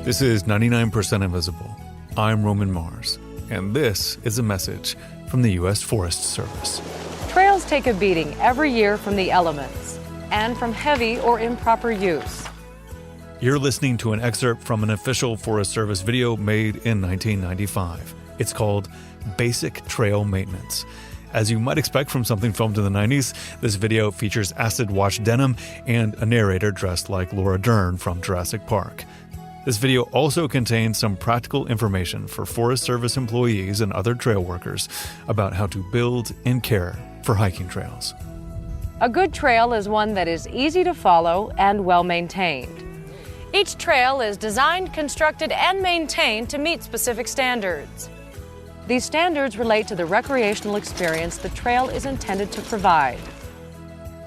This is 99% Invisible. I'm Roman Mars, and this is a message from the U.S. Forest Service. Trails take a beating every year from the elements and from heavy or improper use. You're listening to an excerpt from an official Forest Service video made in 1995. It's called Basic Trail Maintenance. As you might expect from something filmed in the 90s, this video features acid wash denim and a narrator dressed like Laura Dern from Jurassic Park. This video also contains some practical information for Forest Service employees and other trail workers about how to build and care for hiking trails. A good trail is one that is easy to follow and well maintained. Each trail is designed, constructed, and maintained to meet specific standards. These standards relate to the recreational experience the trail is intended to provide.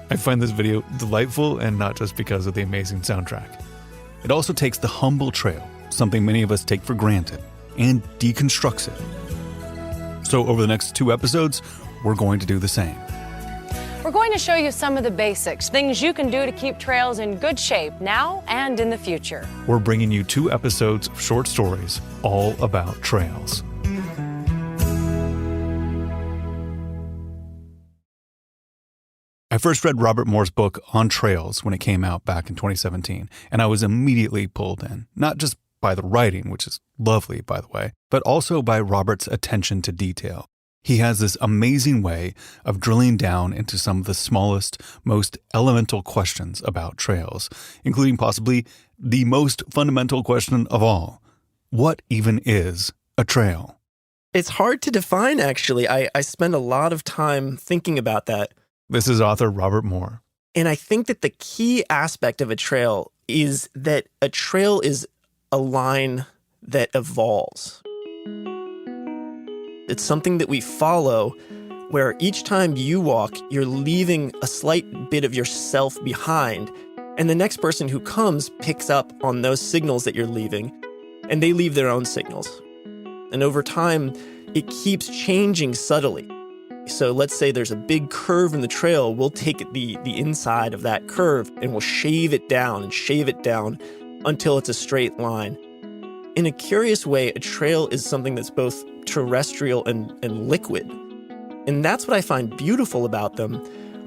I find this video delightful, and not just because of the amazing soundtrack. It also takes the humble trail, something many of us take for granted, and deconstructs it. So over the next 2 episodes, we're going to do the same. We're going to show you some of the basics, things you can do to keep trails in good shape now and in the future. We're bringing you 2 episodes of short stories all about trails. I first read Robert Moore's book On Trails when it came out back in 2017, and I was immediately pulled in, not just by the writing, which is lovely, by the way, but also by Robert's attention to detail. He has this amazing way of drilling down into some of the smallest, most elemental questions about trails, including possibly the most fundamental question of all. What even is a trail? It's hard to define, actually. I spend a lot of time thinking about that. This is author Robert Moore. And I think that the key aspect of a trail is that a trail is a line that evolves. It's something that we follow where each time you walk, you're leaving a slight bit of yourself behind. And the next person who comes picks up on those signals that you're leaving, and they leave their own signals. And over time, it keeps changing subtly. So let's say there's a big curve in the trail, we'll take the inside of that curve and we'll shave it down until it's a straight line. In a curious way, a trail is something that's both terrestrial and liquid. And that's what I find beautiful about them.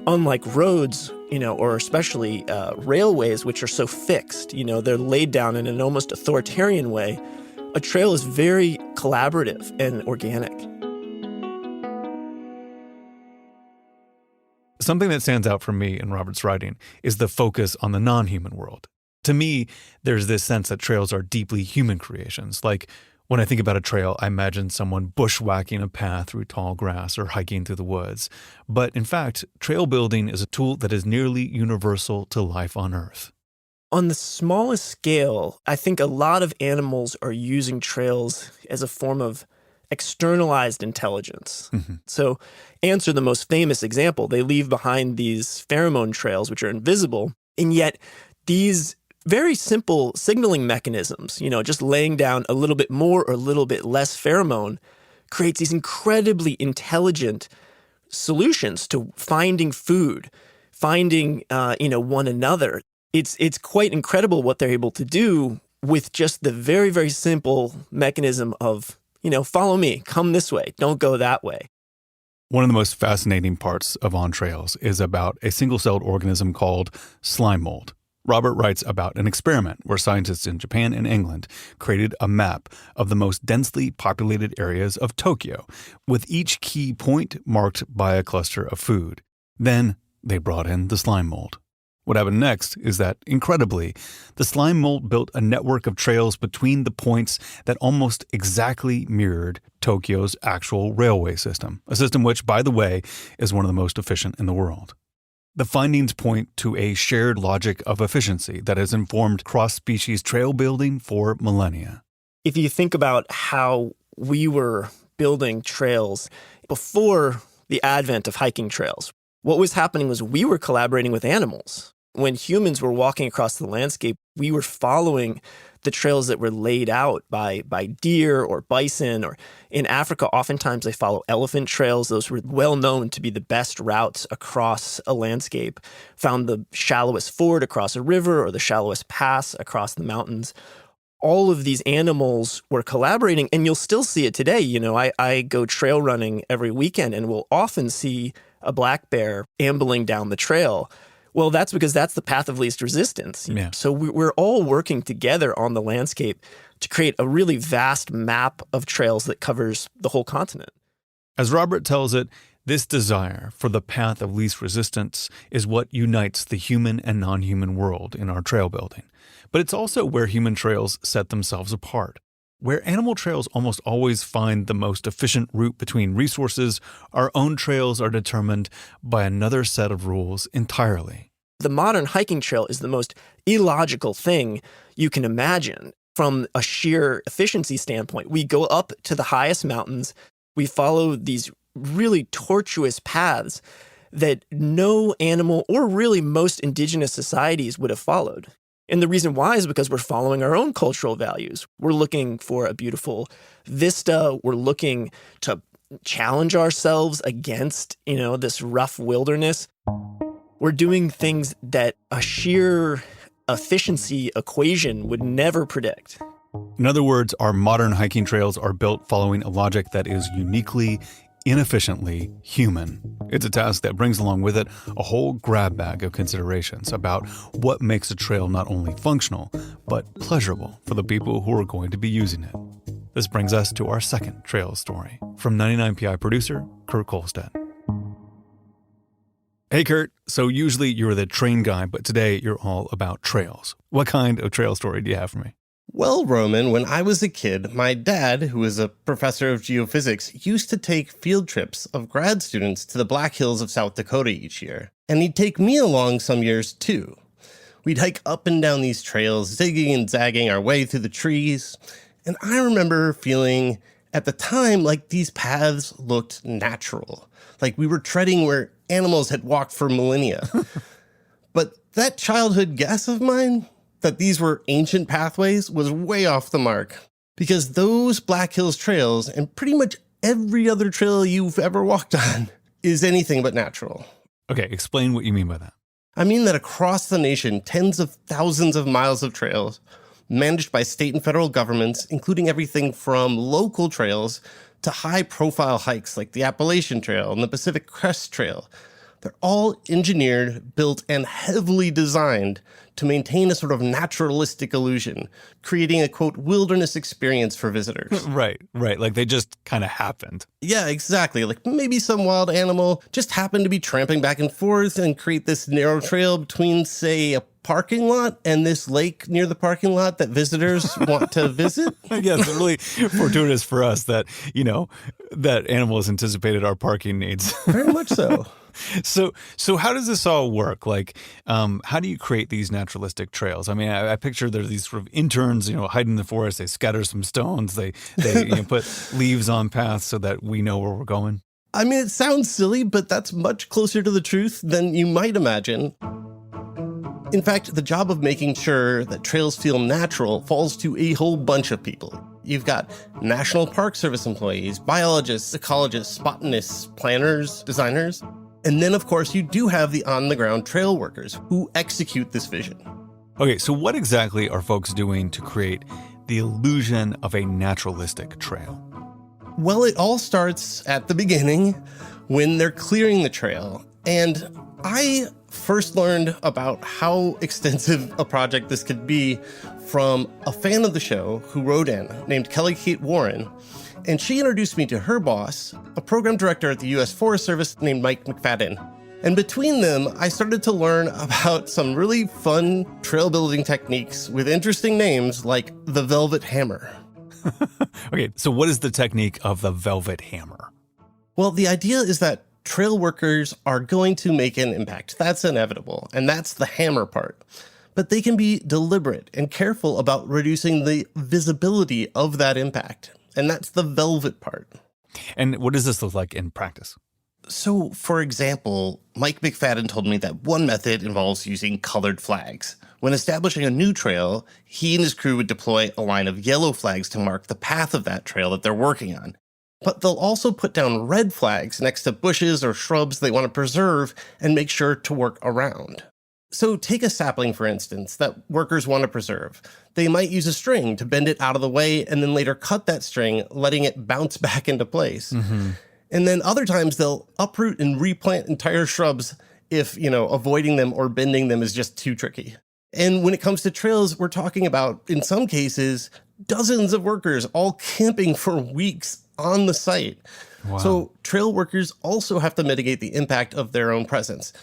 Unlike roads, or especially railways, which are so fixed, they're laid down in an almost authoritarian way. A trail is very collaborative and organic. Something that stands out for me in Robert's writing is the focus on the non-human world. To me, there's this sense that trails are deeply human creations. Like, when I think about a trail, I imagine someone bushwhacking a path through tall grass or hiking through the woods. But in fact, trail building is a tool that is nearly universal to life on Earth. On the smallest scale, I think a lot of animals are using trails as a form of externalized intelligence. Mm-hmm. So ants are the most famous example. They leave behind these pheromone trails, which are invisible, and yet these very simple signaling mechanisms, just laying down a little bit more or a little bit less pheromone, creates these incredibly intelligent solutions to finding food, finding, one another. It's quite incredible what they're able to do with just the very, very simple mechanism of, follow me, come this way, don't go that way. One of the most fascinating parts of On Trails is about a single-celled organism called slime mold. Robert writes about an experiment where scientists in Japan and England created a map of the most densely populated areas of Tokyo, with each key point marked by a cluster of food. Then they brought in the slime mold. What happened next is that, incredibly, the slime mold built a network of trails between the points that almost exactly mirrored Tokyo's actual railway system, a system which, by the way, is one of the most efficient in the world. The findings point to a shared logic of efficiency that has informed cross-species trail building for millennia. If you think about how we were building trails before the advent of hiking trails, what was happening was we were collaborating with animals. When humans were walking across the landscape, we were following the trails that were laid out by deer or bison, or in Africa, oftentimes they follow elephant trails. Those were well known to be the best routes across a landscape. Found the shallowest ford across a river or the shallowest pass across the mountains. all of these animals were collaborating, and you'll still see it today. I go trail running every weekend and will often see a black bear ambling down the trail. Well, that's because that's the path of least resistance. Yeah. So we're all working together on the landscape to create a really vast map of trails that covers the whole continent. As Robert tells it, this desire for the path of least resistance is what unites the human and non-human world in our trail building. But it's also where human trails set themselves apart. Where animal trails almost always find the most efficient route between resources, our own trails are determined by another set of rules entirely. The modern hiking trail is the most illogical thing you can imagine from a sheer efficiency standpoint. We go up to the highest mountains. We follow these really tortuous paths that no animal or really most indigenous societies would have followed. And the reason why is because we're following our own cultural values. We're looking for a beautiful vista. We're looking to challenge ourselves against, this rough wilderness. We're doing things that a sheer efficiency equation would never predict. In other words, our modern hiking trails are built following a logic that is uniquely, inefficiently human. It's a task that brings along with it a whole grab bag of considerations about what makes a trail not only functional, but pleasurable for the people who are going to be using it. This brings us to our second trail story from 99PI producer Kurt Kolstad. Hey Kurt, so usually you're the train guy, but today you're all about trails. What kind of trail story do you have for me? Well, Roman, when I was a kid, my dad, who was a professor of geophysics, used to take field trips of grad students to the Black Hills of South Dakota each year. And he'd take me along some years too. We'd hike up and down these trails, zigging and zagging our way through the trees. And I remember feeling at the time like these paths looked natural, like we were treading where animals had walked for millennia. But that childhood guess of mine, that these were ancient pathways, was way off the mark. Because those Black Hills trails, and pretty much every other trail you've ever walked on, is anything but natural. Okay, explain what you mean by that. I mean that across the nation, tens of thousands of miles of trails, managed by state and federal governments, including everything from local trails to high-profile hikes like the Appalachian Trail and the Pacific Crest Trail, they're all engineered, built, and heavily designed to maintain a sort of naturalistic illusion, creating a, quote, wilderness experience for visitors. Right. Like they just kind of happened. Yeah, exactly. Like maybe some wild animal just happened to be tramping back and forth and create this narrow trail between, say, a parking lot and this lake near the parking lot that visitors want to visit. Yeah, it's really fortuitous for us that, that animals anticipated our parking needs. Very much so. So how does this all work? Like, how do you create these naturalistic trails? I mean, I picture there's these sort of interns, hide in the forest. They scatter some stones. They put leaves on paths so that we know where we're going. I mean, it sounds silly, but that's much closer to the truth than you might imagine. In fact, the job of making sure that trails feel natural falls to a whole bunch of people. You've got National Park Service employees, biologists, ecologists, botanists, planners, designers. And then, of course, you do have the on-the-ground trail workers who execute this vision. Okay, so what exactly are folks doing to create the illusion of a naturalistic trail? Well, it all starts at the beginning when they're clearing the trail. And I first learned about how extensive a project this could be from a fan of the show who wrote in, named Kelly Kate Warren. And she introduced me to her boss, a program director at the U.S. Forest Service named Mike McFadden. And between them, I started to learn about some really fun trail building techniques with interesting names like the velvet hammer. Okay, so what is the technique of the velvet hammer? Well, the idea is that trail workers are going to make an impact. That's inevitable, and that's the hammer part. But they can be deliberate and careful about reducing the visibility of that impact. And that's the velvet part. And what does this look like in practice? So, for example, Mike McFadden told me that one method involves using colored flags. When establishing a new trail, he and his crew would deploy a line of yellow flags to mark the path of that trail that they're working on. But they'll also put down red flags next to bushes or shrubs they want to preserve and make sure to work around. So take a sapling, for instance, that workers want to preserve. They might use a string to bend it out of the way and then later cut that string, letting it bounce back into place. And then other times they'll uproot and replant entire shrubs if, avoiding them or bending them is just too tricky. And when it comes to trails, we're talking about, in some cases, dozens of workers all camping for weeks on the site. Wow. So trail workers also have to mitigate the impact of their own presence.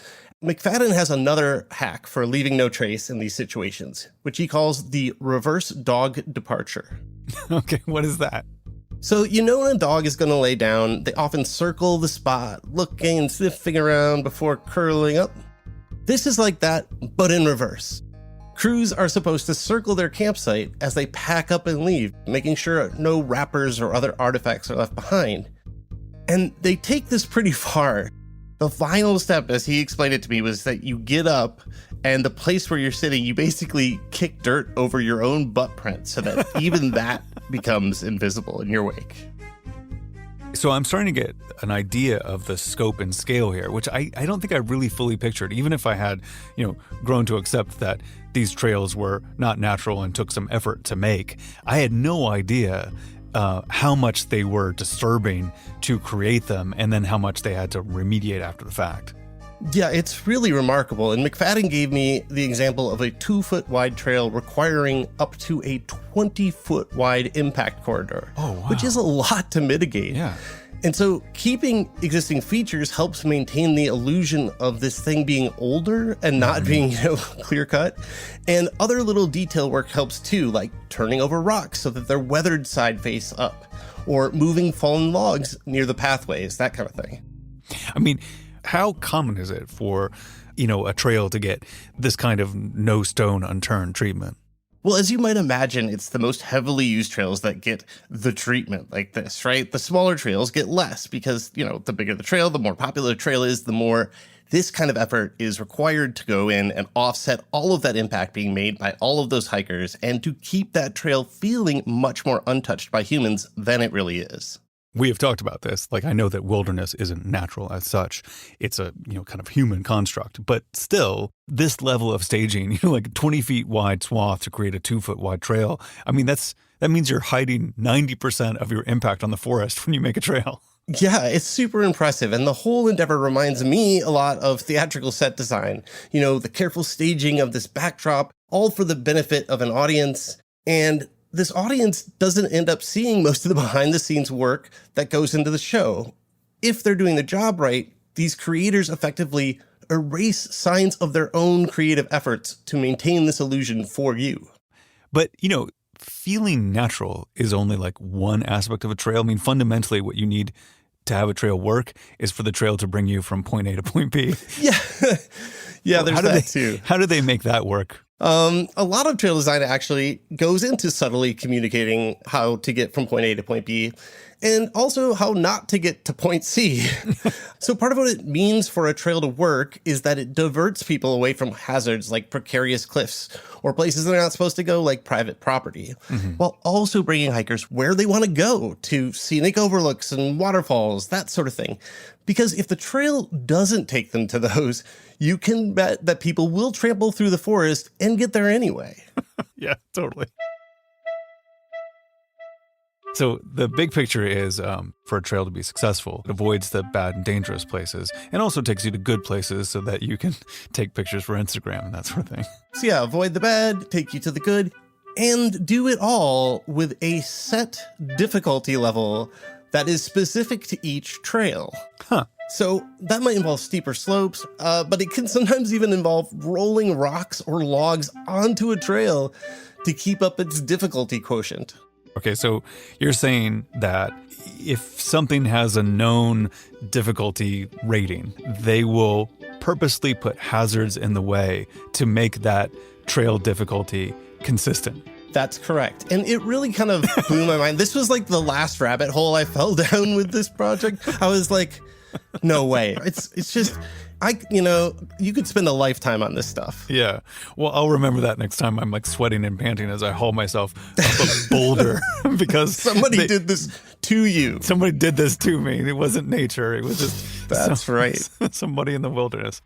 McFadden has another hack for leaving no trace in these situations, which he calls the reverse dog departure. Okay, what is that? So when a dog is going to lay down, they often circle the spot, looking and sniffing around before curling up. This is like that, but in reverse. Crews are supposed to circle their campsite as they pack up and leave, making sure no wrappers or other artifacts are left behind. And they take this pretty far. The final step, as he explained it to me, was that you get up and the place where you're sitting, you basically kick dirt over your own butt print so that even that becomes invisible in your wake. So I'm starting to get an idea of the scope and scale here, which I don't think I really fully pictured, even if I had, grown to accept that these trails were not natural and took some effort to make. I had no idea how much they were disturbing to create them and then how much they had to remediate after the fact. Yeah, it's really remarkable. And McFadden gave me the example of a 2-foot wide trail requiring up to a 20-foot wide impact corridor, which is a lot to mitigate. Yeah. And so keeping existing features helps maintain the illusion of this thing being older and not being, clear cut. And other little detail work helps too, like turning over rocks so that they're weathered side face up, or moving fallen logs near the pathways, that kind of thing. I mean, how common is it for, a trail to get this kind of no stone unturned treatment? Well, as you might imagine, it's the most heavily used trails that get the treatment like this, right? The smaller trails get less because, the bigger the trail, the more popular the trail is, the more this kind of effort is required to go in and offset all of that impact being made by all of those hikers and to keep that trail feeling much more untouched by humans than it really is. We have talked about this. Like, I know that wilderness isn't natural as such. It's a, kind of human construct. But still, this level of staging, like 20 feet wide swath to create a 2-foot wide trail. I mean, that means you're hiding 90% of your impact on the forest when you make a trail. Yeah, it's super impressive. And the whole endeavor reminds me a lot of theatrical set design. The careful staging of this backdrop, all for the benefit of an audience. And this audience doesn't end up seeing most of the behind the scenes work that goes into the show. If they're doing the job right, these creators effectively erase signs of their own creative efforts to maintain this illusion for you. But, feeling natural is only like one aspect of a trail. I mean, fundamentally, what you need to have a trail work is for the trail to bring you from point A to point B. Yeah. Yeah, there's that too. How do they make that work? A lot of trail design actually goes into subtly communicating how to get from point A to point B and also how not to get to point C. So part of what it means for a trail to work is that it diverts people away from hazards like precarious cliffs or places they're not supposed to go like private property, while also bringing hikers where they want to go to scenic overlooks and waterfalls, that sort of thing. Because if the trail doesn't take them to those, you can bet that people will trample through the forest and get there anyway. Yeah, totally. So the big picture is for a trail to be successful, it avoids the bad and dangerous places and also takes you to good places so that you can take pictures for Instagram and that sort of thing. So yeah, avoid the bad, take you to the good, and do it all with a set difficulty level that is specific to each trail. Huh. So that might involve steeper slopes, but it can sometimes even involve rolling rocks or logs onto a trail to keep up its difficulty quotient. Okay, so you're saying that if something has a known difficulty rating, they will purposely put hazards in the way to make that trail difficulty consistent. That's correct. And it really kind of blew my mind. This was like the last rabbit hole I fell down with this project. I was like, no way. It's just, you could spend a lifetime on this stuff. Yeah. Well, I'll remember that next time I'm like sweating and panting as I haul myself up a boulder because somebody did this to you. Somebody did this to me. It wasn't nature. It was just That's right. Somebody in the wilderness.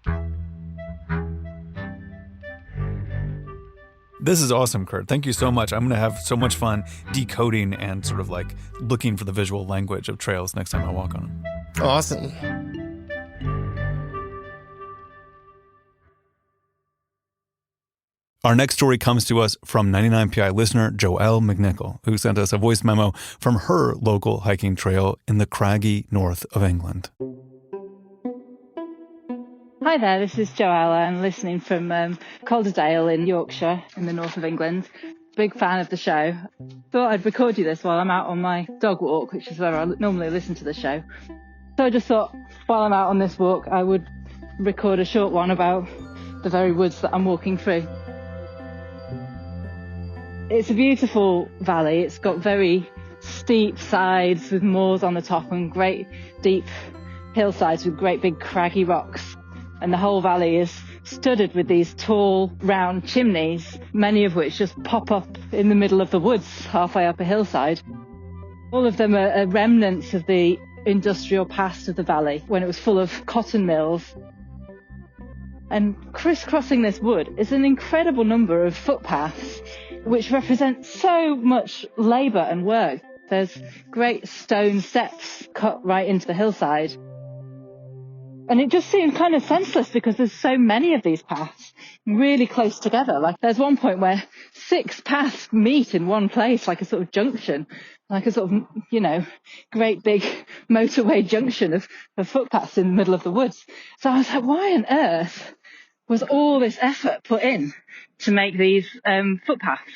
This is awesome, Kurt. Thank you so much. I'm going to have so much fun decoding and sort of like looking for the visual language of trails next time I walk on them. Awesome. Our next story comes to us from 99PI listener Joelle McNichol, who sent us a voice memo from her local hiking trail in the craggy north of England. Hi there, this is Joella. I'm listening from Calderdale in Yorkshire in the north of England. Big fan of the show. Thought I'd record you this while I'm out on my dog walk, which is where I normally listen to the show. So I just thought while I'm out on this walk, I would record a short one about the very woods that I'm walking through. It's a beautiful valley. It's got very steep sides with moors on the top and great deep hillsides with great big craggy rocks. And the whole valley is studded with these tall, round chimneys, many of which just pop up in the middle of the woods, halfway up a hillside. All of them are remnants of the industrial past of the valley, when it was full of cotton mills. And crisscrossing this wood is an incredible number of footpaths, which represent so much labour and work. There's great stone steps cut right into the hillside. And it just seems kind of senseless because there's so many of these paths really close together. Like there's one point where 6 paths meet in one place, like a sort of junction, like a sort of, great big motorway junction of footpaths in the middle of the woods. So I was like, why on earth was all this effort put in to make these footpaths?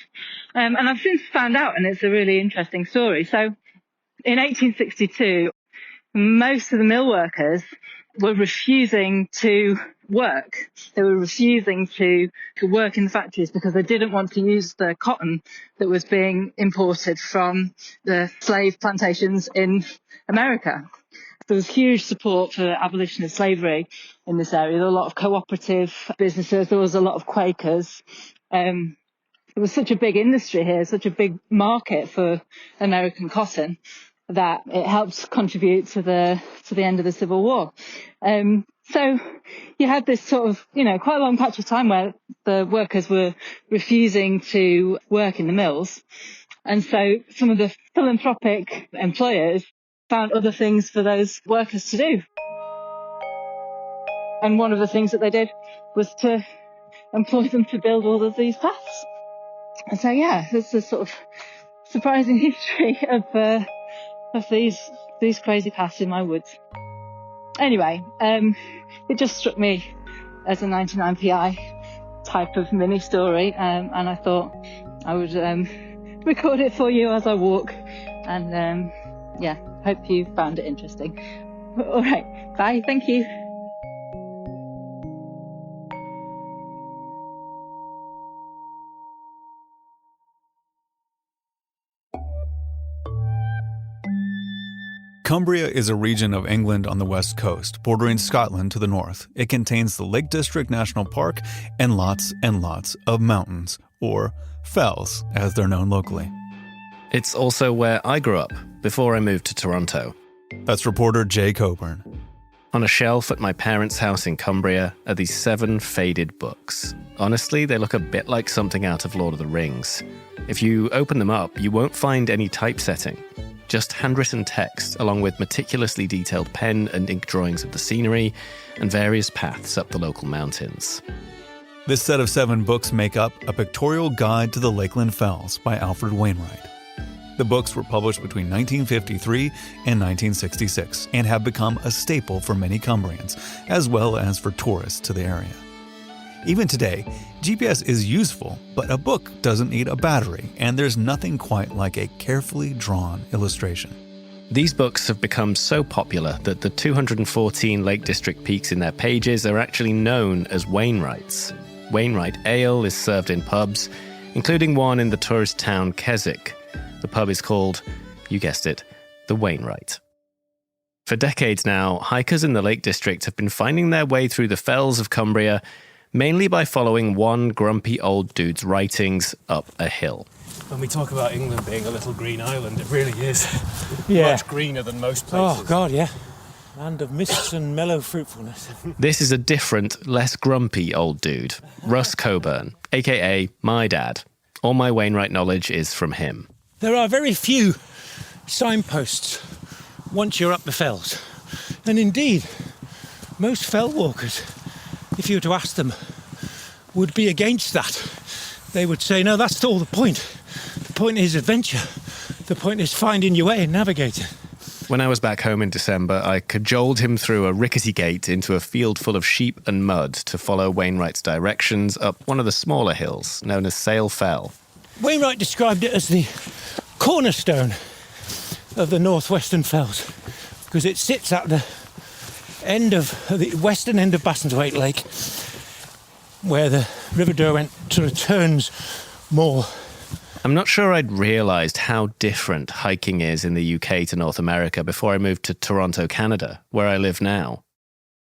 And I've since found out, and it's a really interesting story. So in 1862, most of the mill workers were refusing to work. They were refusing to work in the factories because they didn't want to use the cotton that was being imported from the slave plantations in America. There was huge support for the abolition of slavery in this area. There were a lot of cooperative businesses. There was a lot of Quakers. There was such a big industry here, such a big market for American cotton, that it helped contribute to the end of the Civil War. So you had this sort of, quite a long patch of time where the workers were refusing to work in the mills. And so some of the philanthropic employers found other things for those workers to do. And one of the things that they did was to employ them to build all of these paths. And so, there's a sort of surprising history of these crazy paths in my woods. Anyway, it just struck me as a 99PI type of mini story, and I thought I would record it for you as I walk, and hope you found it interesting. All right, bye, thank you. Cumbria is a region of England on the west coast, bordering Scotland to the north. It contains the Lake District National Park and lots of mountains, or fells, as they're known locally. It's also where I grew up before I moved to Toronto. That's reporter Jay Coburn. On a shelf at my parents' house in Cumbria are these 7 faded books. Honestly, they look a bit like something out of Lord of the Rings. If you open them up, you won't find any typesetting. Just handwritten text, along with meticulously detailed pen and ink drawings of the scenery and various paths up the local mountains. This set of 7 books make up A Pictorial Guide to the Lakeland Fells by Alfred Wainwright. The books were published between 1953 and 1966 and have become a staple for many Cumbrians, as well as for tourists to the area. Even today, GPS is useful, but a book doesn't need a battery, and there's nothing quite like a carefully drawn illustration. These books have become so popular that the 214 Lake District peaks in their pages are actually known as Wainwrights. Wainwright ale is served in pubs, including one in the tourist town Keswick. The pub is called, you guessed it, the Wainwright. For decades now, hikers in the Lake District have been finding their way through the fells of Cumbria mainly by following one grumpy old dude's writings up a hill. When we talk about England being a little green island, it really is Yeah. much greener than most places. Oh, God, yeah. Land of mists and mellow fruitfulness. This is a different, less grumpy old dude, Russ Coburn, a.k.a. my dad. All my Wainwright knowledge is from him. There are very few signposts once you're up the fells. And indeed, most fell walkers, if you were to ask them, would be against that. They would say, no, that's all the point. The point is adventure. The point is finding your way and navigating. When I was back home in December, I cajoled him through a rickety gate into a field full of sheep and mud to follow Wainwright's directions up one of the smaller hills, known as Sale Fell. Wainwright described it as the cornerstone of the northwestern fells, because it sits at the end of the western end of Bassenthwaite Lake, where the River Derwent sort of turns more. I'm not sure I'd realised how different hiking is in the UK to North America before I moved to Toronto, Canada, where I live now.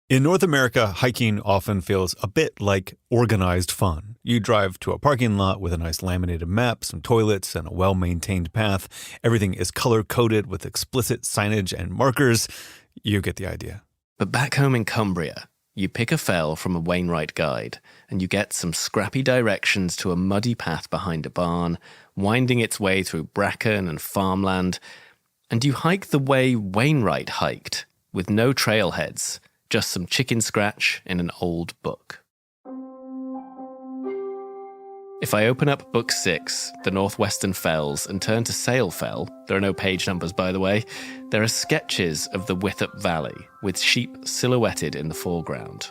In North America, hiking often feels a bit like organized fun. You drive to a parking lot with a nice laminated map, some toilets, and a well-maintained path. Everything is color-coded with explicit signage and markers. You get the idea. But back home in Cumbria, you pick a fell from a Wainwright guide, and you get some scrappy directions to a muddy path behind a barn, winding its way through bracken and farmland, and you hike the way Wainwright hiked, with no trailheads, just some chicken scratch in an old book. If I open up Book 6, The Northwestern Fells, and turn to Sale Fell, there are no page numbers by the way, there are sketches of the Withup Valley, with sheep silhouetted in the foreground.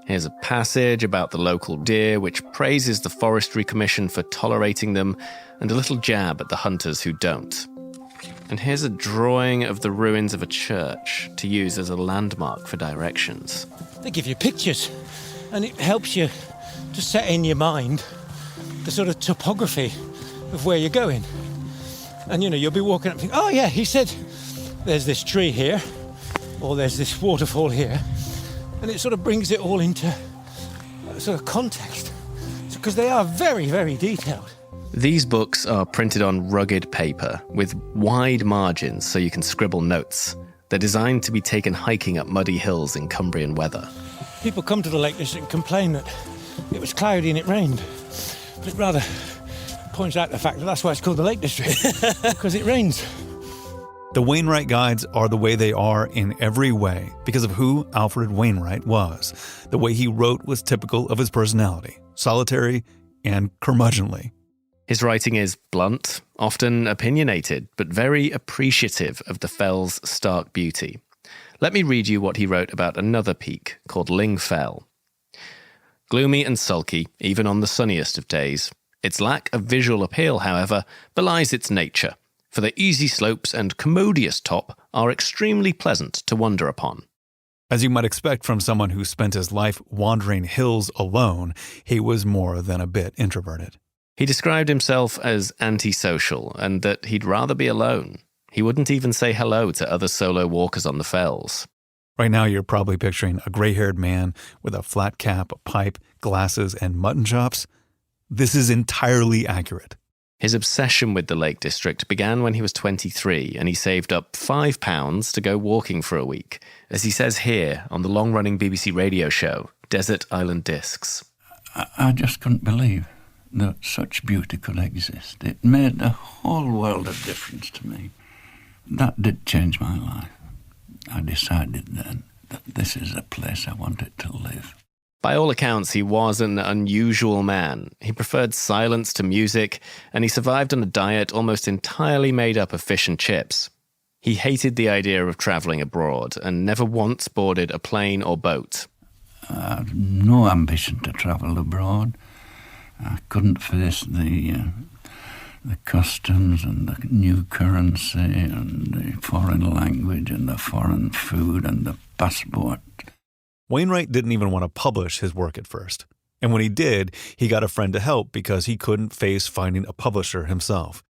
Here's a passage about the local deer, which praises the Forestry Commission for tolerating them, and a little jab at the hunters who don't. And here's a drawing of the ruins of a church to use as a landmark for directions. They give you pictures, and it helps you to set in your mind the sort of topography of where you're going. And, you know, you'll be walking up and think, oh, yeah, he said there's this tree here, or there's this waterfall here. And it sort of brings it all into sort of context, because they are very, very detailed. These books are printed on rugged paper with wide margins so you can scribble notes. They're designed to be taken hiking up muddy hills in Cumbrian weather. People come to the Lake District and complain that it was cloudy and it rained. But it rather points out the fact that that's why it's called the Lake District, because it rains. The Wainwright guides are the way they are in every way because of who Alfred Wainwright was. The way he wrote was typical of his personality, solitary and curmudgeonly. His writing is blunt, often opinionated, but very appreciative of the fell's stark beauty. Let me read you what he wrote about another peak called Ling Fell. Gloomy and sulky, even on the sunniest of days. Its lack of visual appeal, however, belies its nature, for the easy slopes and commodious top are extremely pleasant to wander upon. As you might expect from someone who spent his life wandering hills alone, he was more than a bit introverted. He described himself as antisocial and that he'd rather be alone. He wouldn't even say hello to other solo walkers on the fells. Right now you're probably picturing a gray-haired man with a flat cap, a pipe, glasses, and mutton chops. This is entirely accurate. His obsession with the Lake District began when he was 23 and he saved up £5 to go walking for a week, as he says here on the long-running BBC radio show, Desert Island Discs. I just couldn't believe that such beauty could exist. It made a whole world of difference to me. That did change my life. I decided then that this is a place I wanted to live. By all accounts, he was an unusual man. He preferred silence to music, and he survived on a diet almost entirely made up of fish and chips. He hated the idea of travelling abroad and never once boarded a plane or boat. I had no ambition to travel abroad. I couldn't face the customs and the new currency and the foreign language and the foreign food and the passport. Wainwright didn't even want to publish his work at first. And when he did, he got a friend to help because he couldn't face finding a publisher himself.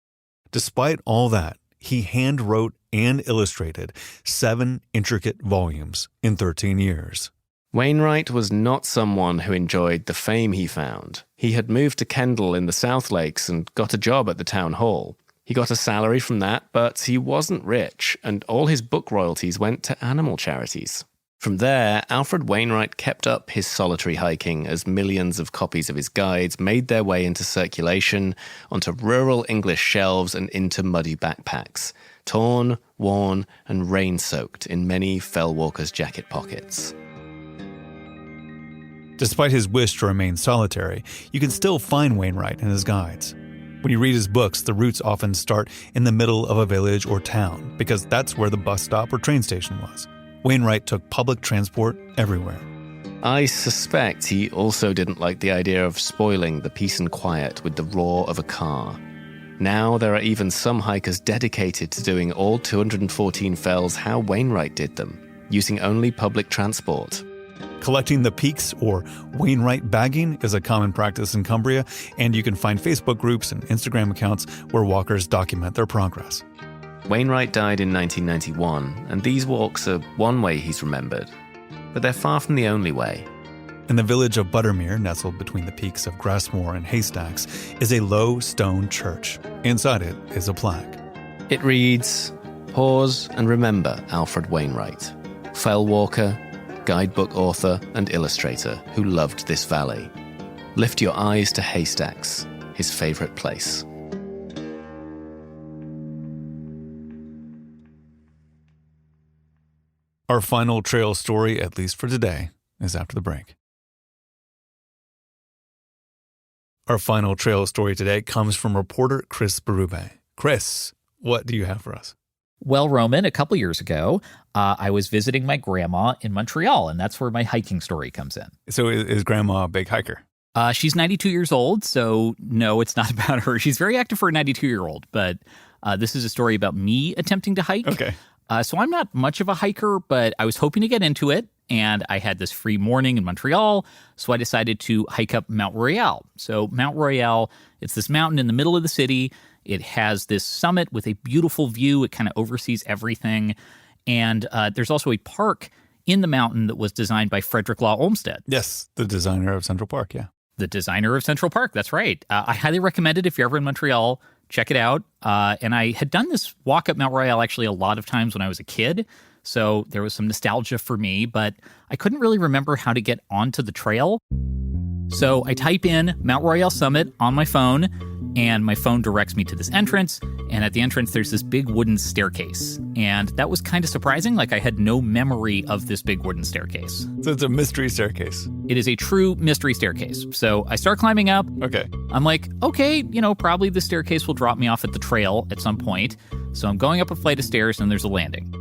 Despite all that, he hand-wrote and illustrated 7 intricate volumes in 13 years. Wainwright was not someone who enjoyed the fame he found. He had moved to Kendal in the South Lakes and got a job at the town hall. He got a salary from that, but he wasn't rich, and all his book royalties went to animal charities. From there, Alfred Wainwright kept up his solitary hiking as millions of copies of his guides made their way into circulation, onto rural English shelves and into muddy backpacks, torn, worn, and rain-soaked in many fell walkers' jacket pockets. Despite his wish to remain solitary, you can still find Wainwright in his guides. When you read his books, the routes often start in the middle of a village or town, because that's where the bus stop or train station was. Wainwright took public transport everywhere. I suspect he also didn't like the idea of spoiling the peace and quiet with the roar of a car. Now there are even some hikers dedicated to doing all 214 fells how Wainwright did them, using only public transport. Collecting the peaks, or Wainwright bagging, is a common practice in Cumbria, and you can find Facebook groups and Instagram accounts where walkers document their progress. Wainwright died in 1991, and these walks are one way he's remembered. But they're far from the only way. In the village of Buttermere, nestled between the peaks of Grassmore and Haystacks, is a low stone church. Inside it is a plaque. It reads, "Pause and remember Alfred Wainwright, fell walker, guidebook author and illustrator who loved this valley. Lift your eyes to Haystacks, his favorite place." Our final trail story, at least for today, is after the break. Our final trail story today comes from reporter Chris Berube. Chris, what do you have for us? Well, Roman, a couple years ago, I was visiting my grandma in Montreal, and that's where my hiking story comes in. So is Grandma a big hiker? She's 92 years old, so no, it's not about her. She's very active for a 92-year-old, but this is a story about me attempting to hike. Okay. So I'm not much of a hiker, but I was hoping to get into it, and I had this free morning in Montreal, so I decided to hike up Mount Royal. So Mount Royal, it's this mountain in the middle of the city. It has this summit with a beautiful view. It kind of oversees everything. And there's also a park in the mountain that was designed by Frederick Law Olmsted. Yes, the designer of Central Park, yeah. The designer of Central Park, that's right. I highly recommend it if you're ever in Montreal. Check it out. And I had done this walk up Mount Royal actually a lot of times when I was a kid. So there was some nostalgia for me, but I couldn't really remember how to get onto the trail. So I type in Mount Royal Summit on my phone, and my phone directs me to this entrance. And at the entrance, there's this big wooden staircase. And that was kind of surprising. Like, I had no memory of this big wooden staircase. So it's a mystery staircase. It is a true mystery staircase. So I start climbing up. Okay. I'm like, okay, probably the staircase will drop me off at the trail at some point. So I'm going up a flight of stairs, and there's a landing.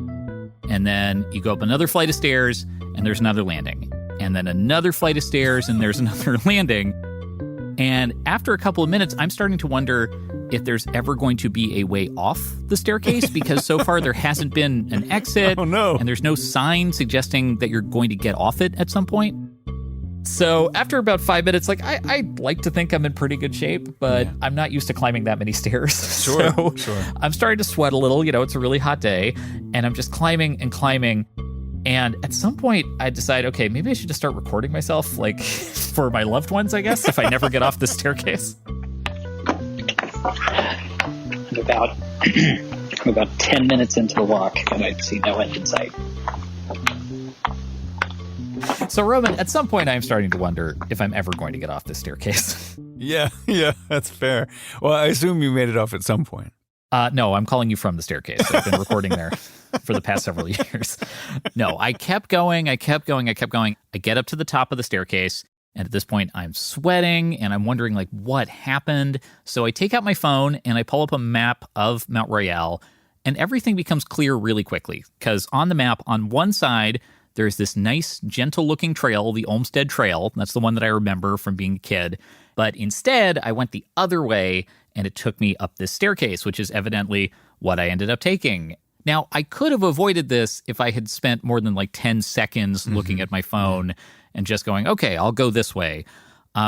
And then you go up another flight of stairs, and there's another landing. And then another flight of stairs, and there's another landing. And after a couple of minutes, I'm starting to wonder if there's ever going to be a way off the staircase, because so far there hasn't been an exit. Oh, no. And there's no sign suggesting that you're going to get off it at some point. So after about 5 minutes, I like to think I'm in pretty good shape, but I'm not used to climbing that many stairs. Sure. I'm starting to sweat a little. It's a really hot day, and I'm just climbing and climbing. And at some point, I decide, okay, maybe I should just start recording myself, for my loved ones, I guess, if I never get off the staircase. I'm about 10 minutes into the walk, and I see no end in sight. So, Roman, at some point, I'm starting to wonder if I'm ever going to get off this staircase. Yeah, that's fair. Well, I assume you made it off at some point. No, I'm calling you from the staircase. I've been recording there for the past several years. No, I kept going. I get up to the top of the staircase, and at this point, I'm sweating, and I'm wondering, what happened? So I take out my phone, and I pull up a map of Mount Royal, and everything becomes clear really quickly, because on the map, on one side, there's this nice, gentle-looking trail, the Olmsted Trail. That's the one that I remember from being a kid. But instead, I went the other way, and it took me up this staircase, which is evidently what I ended up taking. Now, I could have avoided this if I had spent more than 10 seconds looking at my phone and just going, okay, I'll go this way.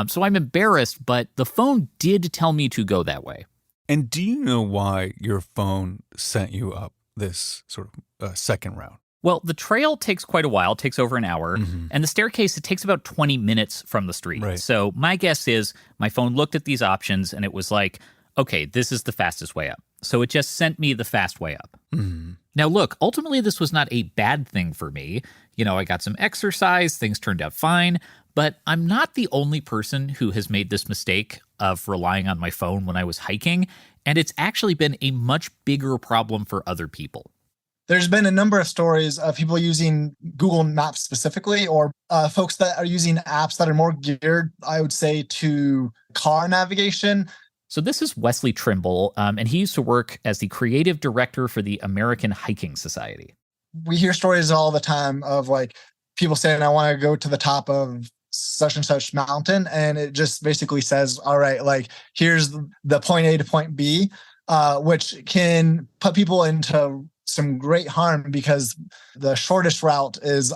So I'm embarrassed, but the phone did tell me to go that way. And do you know why your phone sent you up this sort of second route? Well, the trail takes quite a while. It takes over an hour. And the staircase, it takes about 20 minutes from the street. Right. So my guess is my phone looked at these options and it was like, okay, this is the fastest way up. So it just sent me the fast way up. Now, look, ultimately, this was not a bad thing for me. I got some exercise, things turned out fine, but I'm not the only person who has made this mistake of relying on my phone when I was hiking, and it's actually been a much bigger problem for other people. There's been a number of stories of people using Google Maps specifically, or folks that are using apps that are more geared, I would say, to car navigation. So this is Wesley Trimble, and he used to work as the creative director for the American Hiking Society. We hear stories all the time of like people saying, I want to go to the top of such and such mountain. And it just basically says, all right, like here's the point A to point B, which can put people into some great harm because the shortest route is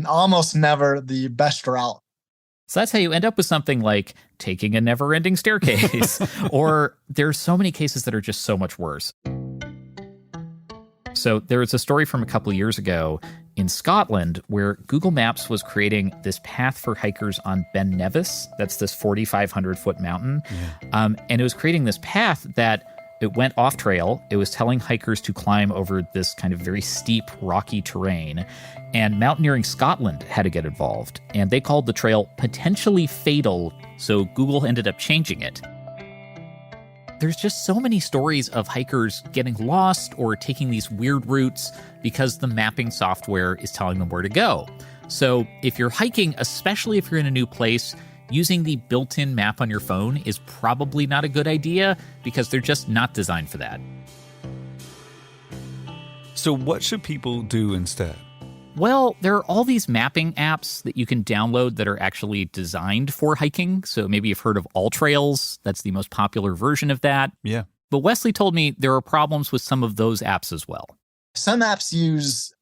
almost never the best route. So that's how you end up with something like taking a never-ending staircase, or there's so many cases that are just so much worse. So there was a story from a couple of years ago in Scotland where Google Maps was creating this path for hikers on Ben Nevis. That's this 4,500-foot mountain. Yeah. And it was creating this path that it went off trail. It was telling hikers to climb over this kind of very steep, rocky terrain. And Mountaineering Scotland had to get involved. And they called the trail potentially fatal, so Google ended up changing it. There's just so many stories of hikers getting lost or taking these weird routes because the mapping software is telling them where to go. So if you're hiking, especially if you're in a new place, using the built-in map on your phone is probably not a good idea because they're just not designed for that. So what should people do instead? Well, there are all these mapping apps that you can download that are actually designed for hiking. So maybe you've heard of AllTrails. That's the most popular version of that. Yeah. But Wesley told me there are problems with some of those apps as well. Some apps use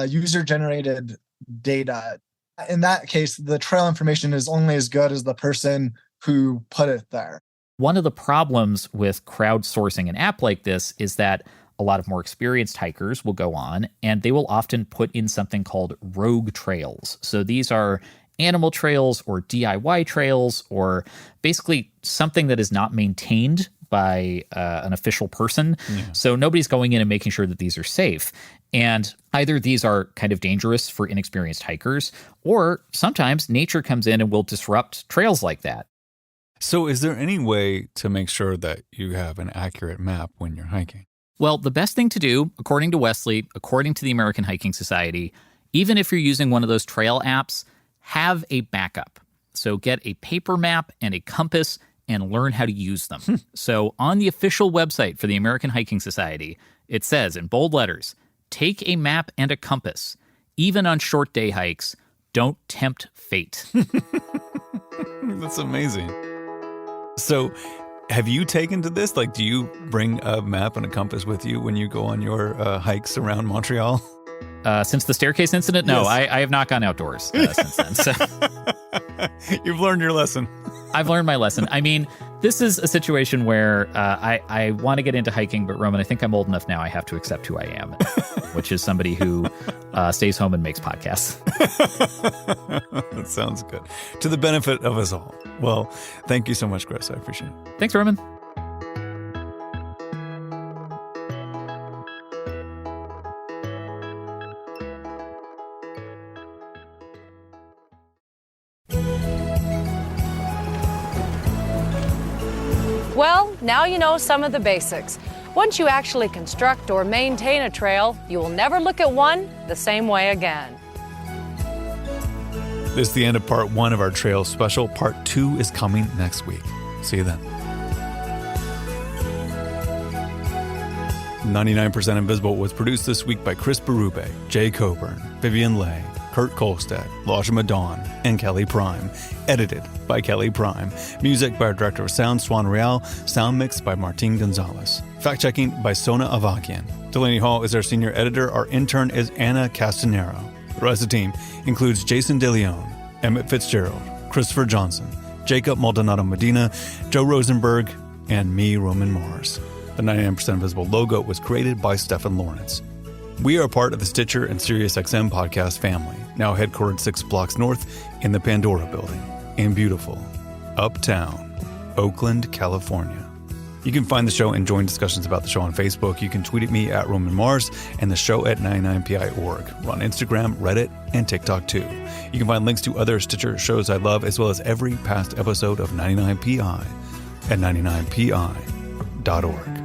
user-generated data. In that case, the trail information is only as good as the person who put it there. One of the problems with crowdsourcing an app like this is that a lot of more experienced hikers will go on and they will often put in something called rogue trails. So these are animal trails or DIY trails or basically something that is not maintained by an official person. Yeah. So nobody's going in and making sure that these are safe. And either these are kind of dangerous for inexperienced hikers, or sometimes nature comes in and will disrupt trails like that. So is there any way to make sure that you have an accurate map when you're hiking? Well, the best thing to do, according to Wesley, according to the American Hiking Society, even if you're using one of those trail apps, have a backup. So get a paper map and a compass and learn how to use them. So on the official website for the American Hiking Society, it says in bold letters, take a map and a compass. Even on short day hikes, don't tempt fate. That's amazing. So have you taken to this? Like, do you bring a map and a compass with you when you go on your hikes around Montreal? Since the staircase incident? No, yes. I have not gone outdoors since then. So. You've learned your lesson. I've learned my lesson. I mean, this is a situation where I want to get into hiking, but Roman, I think I'm old enough now I have to accept who I am, which is somebody who stays home and makes podcasts. That sounds good. To the benefit of us all. Well, thank you so much, Chris. I appreciate it. Thanks, Roman. Well, now you know some of the basics. Once you actually construct or maintain a trail, you will never look at one the same way again. This is the end of part 1 of our trail special. Part 2 is coming next week. See you then. 99% Invisible was produced this week by Chris Berube, Jay Coburn, Vivian Leigh, Kurt Kolstad, Lajma Dawn, and Kelly Prime. Edited by Kelly Prime. Music by our director of sound, Swan Real. Sound mixed by Martin Gonzalez. Fact-checking by Sona Avakian. Delaney Hall is our senior editor. Our intern is Anna Castanero. The rest of the team includes Jason DeLeon, Emmett Fitzgerald, Christopher Johnson, Jacob Maldonado Medina, Joe Rosenberg, and me, Roman Mars. The 99% Invisible logo was created by Stefan Lawrence. We are part of the Stitcher and SiriusXM podcast family, now headquartered 6 blocks north in the Pandora building in beautiful, uptown, Oakland, California. You can find the show and join discussions about the show on Facebook. You can tweet at me at Roman Mars and the show at 99pi.org. We're on Instagram, Reddit, and TikTok too. You can find links to other Stitcher shows I love, as well as every past episode of 99pi at 99pi.org.